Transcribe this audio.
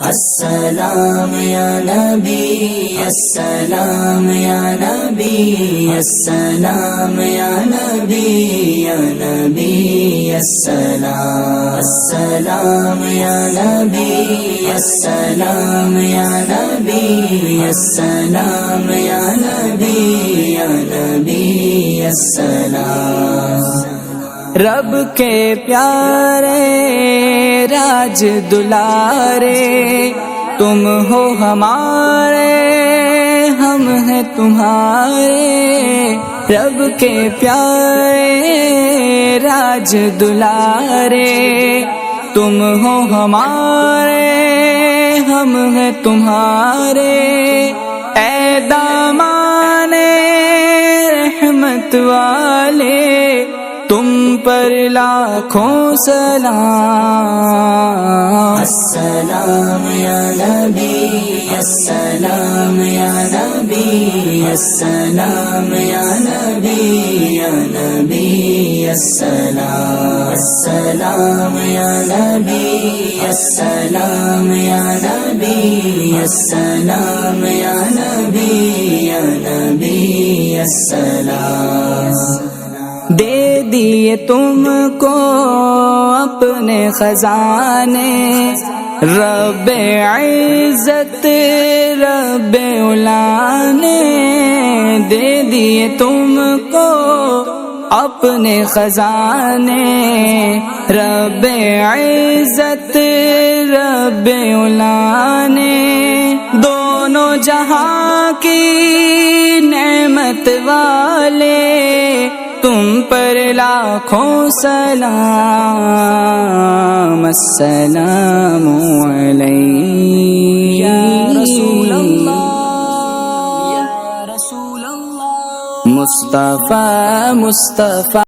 السلام یا نبی السلام یا نبی السلام یا نبی یا نبی السلام السلام یا نبی السلام یا نبی السلام یا نبی یا نبی السلام رب کے پیارے راج دلارے تم ہو ہمارے ہم ہیں تمہارے رب کے پیارے راج دلارے تم ہو ہمارے ہم ہیں تمہارے اے دامان رحمت والے تم پر لاکھوں سلام السلام یا نبی السلام یا نبی السلام یا نبی یا نبی السلام السلام یا نبی السلام یا نبی السلام یا نبی یا نبی السلام دے دیے تم کو اپنے خزانے رب عزت رب علا نے دے دیے تم کو اپنے خزانے رب عزت رب علا نے دونوں جہاں کی نعمت والے تم پر لاکھوں سلام السلام علیک یا رسول اللہ یا رسول اللہ مصطفیٰ مصطفیٰ